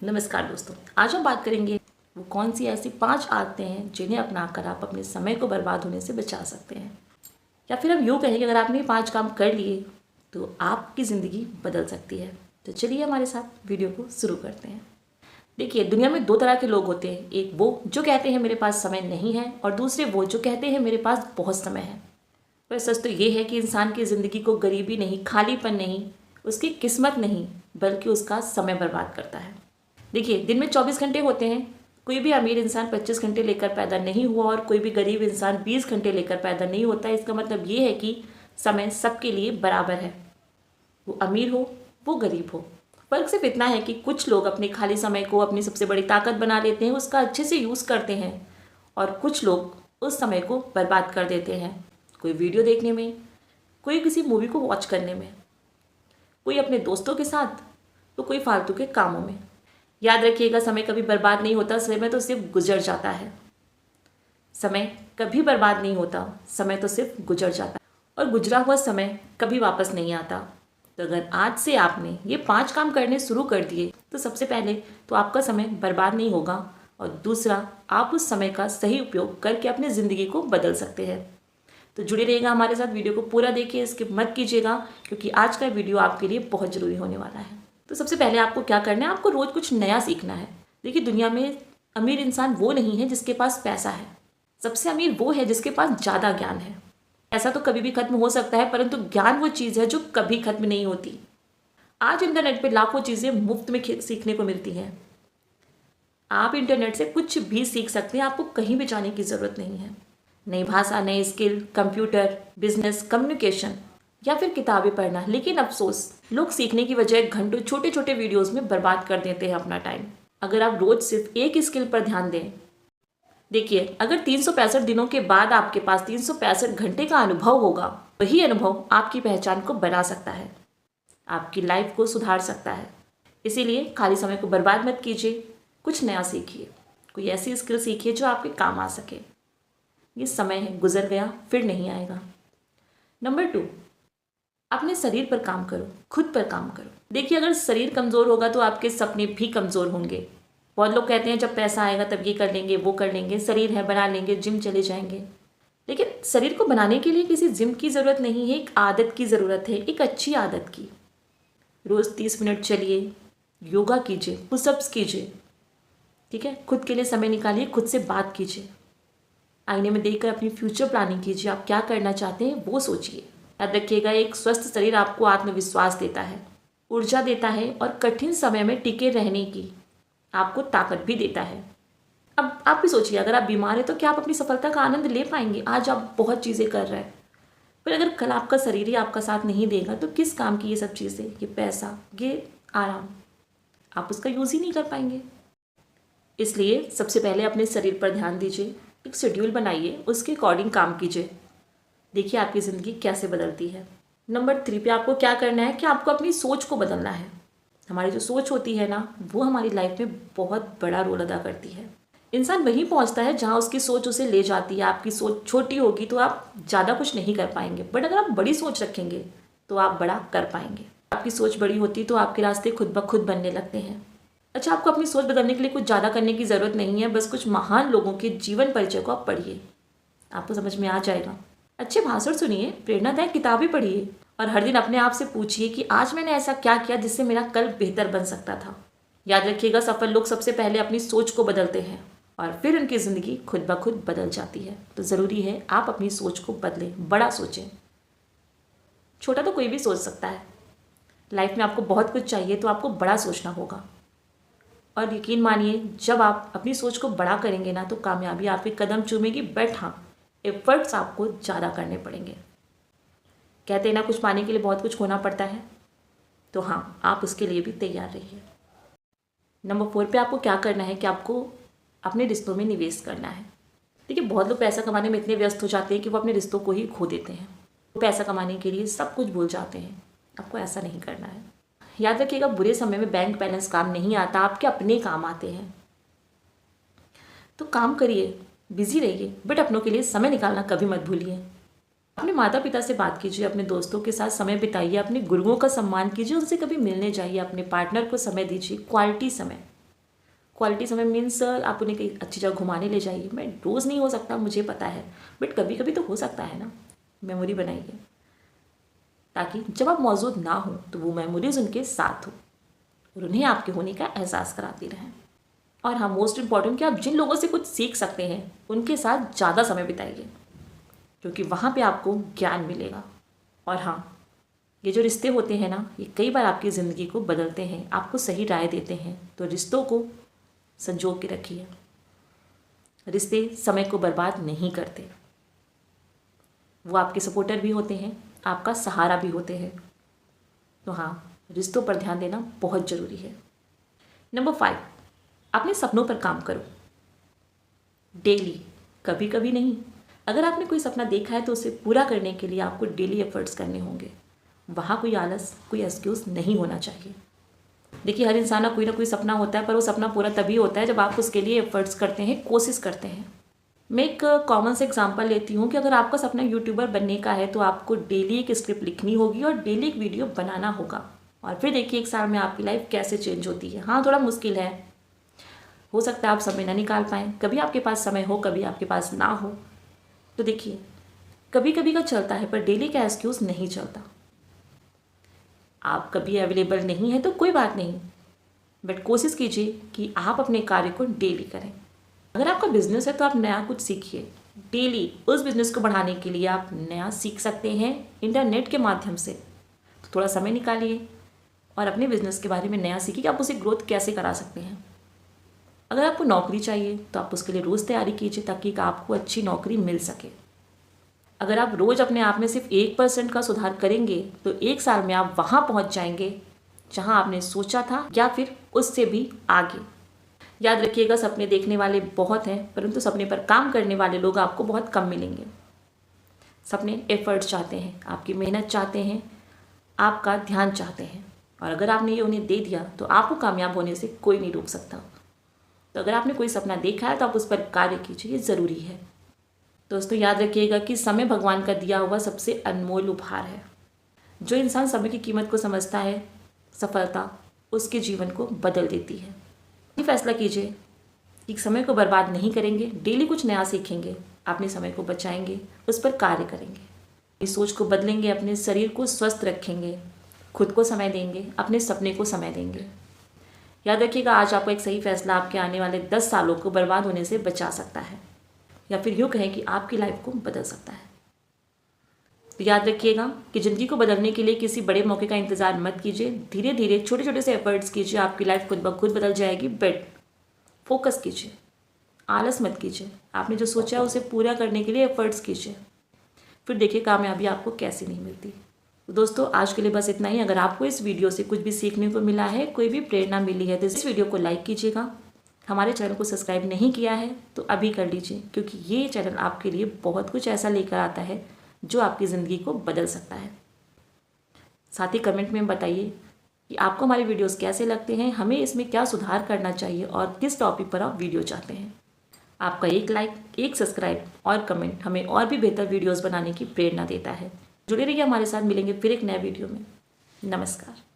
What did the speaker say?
नमस्कार दोस्तों, आज हम बात करेंगे वो कौन सी ऐसी 5 आदतें हैं जिन्हें अपनाकर आप अपने समय को बर्बाद होने से बचा सकते हैं। या फिर हम यूँ कहें कि अगर आपने ये 5 काम कर लिए तो आपकी ज़िंदगी बदल सकती है। तो चलिए हमारे साथ वीडियो को शुरू करते हैं। देखिए, दुनिया में 2 तरह के लोग होते हैं। एक वो जो कहते हैं मेरे पास समय नहीं है, और दूसरे वो जो कहते हैं मेरे पास बहुत समय है। पर सच तो ये है कि इंसान की ज़िंदगी को गरीबी नहीं, खालीपन नहीं, उसकी किस्मत नहीं, बल्कि उसका समय बर्बाद करता है। देखिए, दिन में 24 घंटे होते हैं। कोई भी अमीर इंसान 25 घंटे लेकर पैदा नहीं हुआ और कोई भी गरीब इंसान 20 घंटे लेकर पैदा नहीं होता। इसका मतलब ये है कि समय सबके लिए बराबर है, वो अमीर हो वो गरीब हो। फ़र्क सिर्फ इतना है कि कुछ लोग अपने खाली समय को अपनी सबसे बड़ी ताकत बना लेते हैं, उसका अच्छे से यूज़ करते हैं, और कुछ लोग उस समय को बर्बाद कर देते हैं। कोई वीडियो देखने में, कोई किसी मूवी को वॉच करने में, कोई अपने दोस्तों के साथ, तो कोई फालतू के कामों में। याद रखिएगा, समय कभी बर्बाद नहीं होता, समय तो सिर्फ गुजर जाता है। समय कभी बर्बाद नहीं होता, समय तो सिर्फ गुजर जाता है, और गुजरा हुआ समय कभी वापस नहीं आता। तो अगर आज से आपने ये 5 काम करने शुरू कर दिए तो सबसे पहले तो आपका समय बर्बाद नहीं होगा, और दूसरा, आप उस समय का सही उपयोग करके अपनी ज़िंदगी को बदल सकते हैं। तो जुड़े रहिएगा हमारे साथ, वीडियो को पूरा देखिए, स्किप मत कीजिएगा, क्योंकि आज का वीडियो आपके लिए बहुत ज़रूरी होने वाला है। तो सबसे पहले आपको क्या करना है, आपको रोज़ कुछ नया सीखना है। देखिए, दुनिया में अमीर इंसान वो नहीं है जिसके पास पैसा है, सबसे अमीर वो है जिसके पास ज़्यादा ज्ञान है। ऐसा तो कभी भी खत्म हो सकता है, परंतु ज्ञान वो चीज़ है जो कभी खत्म नहीं होती। आज इंटरनेट पे लाखों चीज़ें मुफ्त में सीखने को मिलती हैं। आप इंटरनेट से कुछ भी सीख सकते हैं, आपको कहीं भी जाने की ज़रूरत नहीं है। नई भाषा, नई स्किल, कंप्यूटर, बिजनेस, कम्युनिकेशन, या फिर किताबें पढ़ना। लेकिन अफसोस, लोग सीखने की बजाय घंटों छोटे छोटे वीडियोस में बर्बाद कर देते हैं अपना टाइम। अगर आप रोज सिर्फ एक स्किल पर ध्यान दें, देखिए, अगर 365 दिनों के बाद आपके पास 365 घंटे का अनुभव होगा, वही अनुभव आपकी पहचान को बना सकता है, आपकी लाइफ को सुधार सकता है। इसीलिए खाली समय को बर्बाद मत कीजिए, कुछ नया सीखिए, कोई ऐसी स्किल सीखिए जो आपके काम आ सके। ये समय है, गुजर गया, फिर नहीं आएगा। नंबर 2, अपने शरीर पर काम करो, खुद पर काम करो। देखिए, अगर शरीर कमज़ोर होगा तो आपके सपने भी कमज़ोर होंगे। बहुत लोग कहते हैं जब पैसा आएगा तब ये कर लेंगे, वो कर लेंगे, शरीर है बना लेंगे, जिम चले जाएंगे। लेकिन शरीर को बनाने के लिए किसी जिम की ज़रूरत नहीं है, एक आदत की ज़रूरत है, एक अच्छी आदत की। रोज़ 30 मिनट चलिए, योगा कीजिए, पुशअप्स कीजिए, ठीक है। खुद के लिए समय निकालिए, खुद से बात कीजिए, आईने में देखकर अपनी फ्यूचर प्लानिंग कीजिए, आप क्या करना चाहते हैं वो सोचिए। याद रखिएगा, एक स्वस्थ शरीर आपको आत्मविश्वास देता है, ऊर्जा देता है, और कठिन समय में टिके रहने की आपको ताकत भी देता है। अब आप भी सोचिए, अगर आप बीमार हैं तो क्या आप अपनी सफलता का आनंद ले पाएंगे? आज आप बहुत चीज़ें कर रहे हैं, पर अगर कल आपका शरीर ही आपका साथ नहीं देगा तो किस काम की ये सब चीज़ें, ये पैसा, ये आराम, आप उसका यूज़ ही नहीं कर पाएंगे। इसलिए सबसे पहले अपने शरीर पर ध्यान दीजिए, एक शेड्यूल बनाइए, उसके अकॉर्डिंग काम कीजिए। देखिए आपकी ज़िंदगी कैसे बदलती है। नंबर 3 पे आपको क्या करना है कि आपको अपनी सोच को बदलना है। हमारी जो सोच होती है ना, वो हमारी लाइफ में बहुत बड़ा रोल अदा करती है। इंसान वहीं पहुंचता है जहां उसकी सोच उसे ले जाती है। आपकी सोच छोटी होगी तो आप ज़्यादा कुछ नहीं कर पाएंगे, बट अगर आप बड़ी सोच रखेंगे तो आप बड़ा कर पाएंगे। आपकी सोच बड़ी होती तो आपके रास्ते खुद ब खुद बनने लगते हैं। अच्छा, आपको अपनी सोच बदलने के लिए कुछ ज़्यादा करने की ज़रूरत नहीं है, बस कुछ महान लोगों के जीवन परिचय को आप पढ़िए, आपको समझ में आ जाएगा। अच्छे भाषण सुनिए, प्रेरणादायक किताबें पढ़िए, और हर दिन अपने आप से पूछिए कि आज मैंने ऐसा क्या किया जिससे मेरा कल बेहतर बन सकता था। याद रखिएगा, सफल लोग सबसे पहले अपनी सोच को बदलते हैं और फिर उनकी ज़िंदगी खुद ब खुद बदल जाती है। तो ज़रूरी है आप अपनी सोच को बदलें, बड़ा सोचें। छोटा तो कोई भी सोच सकता है। लाइफ में आपको बहुत कुछ चाहिए तो आपको बड़ा सोचना होगा, और यकीन मानिए, जब आप अपनी सोच को बड़ा करेंगे ना तो कामयाबी आपके कदम चूमेगी। बट हाँ, एफर्ट्स आपको ज़्यादा करने पड़ेंगे। कहते हैं ना, कुछ पाने के लिए बहुत कुछ खोना पड़ता है, तो हाँ, आप उसके लिए भी तैयार रहिए। नंबर 4 पे आपको क्या करना है कि आपको अपने रिश्तों में निवेश करना है। देखिए, बहुत लोग पैसा कमाने में इतने व्यस्त हो जाते हैं कि वो अपने रिश्तों को ही खो देते हैं। वो पैसा कमाने के लिए सब कुछ भूल जाते हैं। आपको ऐसा नहीं करना है। याद रखिएगा, बुरे समय में बैंक बैलेंस काम नहीं आता, आपके अपने काम आते हैं। तो काम करिए, बिजी रहिए, बट अपनों के लिए समय निकालना कभी मत भूलिए। अपने माता पिता से बात कीजिए, अपने दोस्तों के साथ समय बिताइए, अपने गुरुओं का सम्मान कीजिए, उनसे कभी मिलने जाइए, अपने पार्टनर को समय दीजिए, क्वालिटी समय। क्वालिटी समय मीन्स आप उन्हें कहीं अच्छी जगह घुमाने ले जाइए। मैं रोज़ नहीं हो सकता, मुझे पता है, बट कभी कभी तो हो सकता है ना। मेमोरी बनाइए ताकि जब आप मौजूद ना हो तो वो मेमोरीज उनके साथ हो और उन्हें आपके होने का एहसास कराती रहें। और हाँ, मोस्ट इम्पॉर्टेंट कि आप जिन लोगों से कुछ सीख सकते हैं उनके साथ ज़्यादा समय बिताइए, क्योंकि वहाँ पे आपको ज्ञान मिलेगा। और हाँ, ये जो रिश्ते होते हैं ना, ये कई बार आपकी ज़िंदगी को बदलते हैं, आपको सही राय देते हैं। तो रिश्तों को संजो के रखिए। रिश्ते समय को बर्बाद नहीं करते, वो आपके सपोर्टर भी होते हैं, आपका सहारा भी होते हैं। तो हाँ, रिश्तों पर ध्यान देना बहुत ज़रूरी है। नंबर 5, अपने सपनों पर काम करो डेली, कभी कभी नहीं। अगर आपने कोई सपना देखा है तो उसे पूरा करने के लिए आपको डेली एफर्ट्स करने होंगे। वहाँ कोई आलस, कोई एक्सक्यूज़ नहीं होना चाहिए। देखिए, हर इंसान का कोई ना कोई सपना होता है, पर वो सपना पूरा तभी होता है जब आप उसके लिए एफर्ट्स करते हैं, कोशिश करते हैं। मैं एक कॉमन से एग्जांपल लेती हूँ कि अगर आपका सपना यूट्यूबर बनने का है तो आपको डेली एक स्क्रिप्ट लिखनी होगी और डेली एक वीडियो बनाना होगा। और फिर देखिए 1 साल में आपकी लाइफ कैसे चेंज होती है। हाँ, थोड़ा मुश्किल है, हो सकता है आप समय ना निकाल पाएँ, कभी आपके पास समय हो, कभी आपके पास ना हो। तो देखिए, कभी कभी का चलता है, पर डेली का एक्सक्यूज़ नहीं चलता। आप कभी अवेलेबल नहीं है तो कोई बात नहीं, बट कोशिश कीजिए कि आप अपने कार्य को डेली करें। अगर आपका बिजनेस है तो आप नया कुछ सीखिए डेली। उस बिजनेस को बढ़ाने के लिए आप नया सीख सकते हैं इंटरनेट के माध्यम से। तो थोड़ा समय निकालिए और अपने बिजनेस के बारे में नया सीखिए कि आप उसे ग्रोथ कैसे करा सकते हैं। अगर आपको नौकरी चाहिए तो आप उसके लिए रोज़ तैयारी कीजिए ताकि आपको अच्छी नौकरी मिल सके। अगर आप रोज़ अपने आप में सिर्फ 1% का सुधार करेंगे तो 1 साल में आप वहाँ पहुँच जाएंगे जहाँ आपने सोचा था, या फिर उससे भी आगे। याद रखिएगा, सपने देखने वाले बहुत हैं, परंतु सपने पर काम करने वाले लोग आपको बहुत कम मिलेंगे। सपने एफर्ट चाहते हैं, आपकी मेहनत चाहते हैं, आपका ध्यान चाहते हैं, और अगर आपने ये उन्हें दे दिया तो आपको कामयाब होने से कोई नहीं रोक सकता। तो अगर आपने कोई सपना देखा है तो आप उस पर कार्य कीजिए, ये ज़रूरी है। दोस्तों, याद रखिएगा कि समय भगवान का दिया हुआ सबसे अनमोल उपहार है। जो इंसान समय की कीमत को समझता है, सफलता उसके जीवन को बदल देती है। ये फैसला कीजिए कि समय को बर्बाद नहीं करेंगे, डेली कुछ नया सीखेंगे, अपने समय को बचाएंगे, उस पर कार्य करेंगे, इस सोच को बदलेंगे, अपने शरीर को स्वस्थ रखेंगे, खुद को समय देंगे, अपने सपने को समय देंगे। याद रखिएगा, आज आपका एक सही फैसला आपके आने वाले 10 सालों को बर्बाद होने से बचा सकता है, या फिर यूँ कहें कि आपकी लाइफ को बदल सकता है। तो याद रखिएगा कि ज़िंदगी को बदलने के लिए किसी बड़े मौके का इंतज़ार मत कीजिए। धीरे धीरे छोटे छोटे से एफर्ट्स कीजिए, आपकी लाइफ खुद ब खुद बदल जाएगी। बट फोकस कीजिए, आलस मत कीजिए, आपने जो सोचा है उसे पूरा करने के लिए एफर्ट्स कीजिए, फिर देखिए कामयाबी आपको कैसे नहीं मिलती। तो दोस्तों, आज के लिए बस इतना ही। अगर आपको इस वीडियो से कुछ भी सीखने को मिला है, कोई भी प्रेरणा मिली है, तो इस वीडियो को लाइक कीजिएगा। हमारे चैनल को सब्सक्राइब नहीं किया है तो अभी कर लीजिए, क्योंकि ये चैनल आपके लिए बहुत कुछ ऐसा लेकर आता है जो आपकी ज़िंदगी को बदल सकता है। साथ ही कमेंट में बताइए कि आपको हमारे वीडियोस कैसे लगते हैं, हमें इसमें क्या सुधार करना चाहिए और किस टॉपिक पर आप वीडियो चाहते हैं। आपका एक लाइक, एक सब्सक्राइब और कमेंट हमें और भी बेहतर वीडियोस बनाने की प्रेरणा देता है। जुड़े रहिए हमारे साथ, मिलेंगे फिर एक नए वीडियो में। नमस्कार।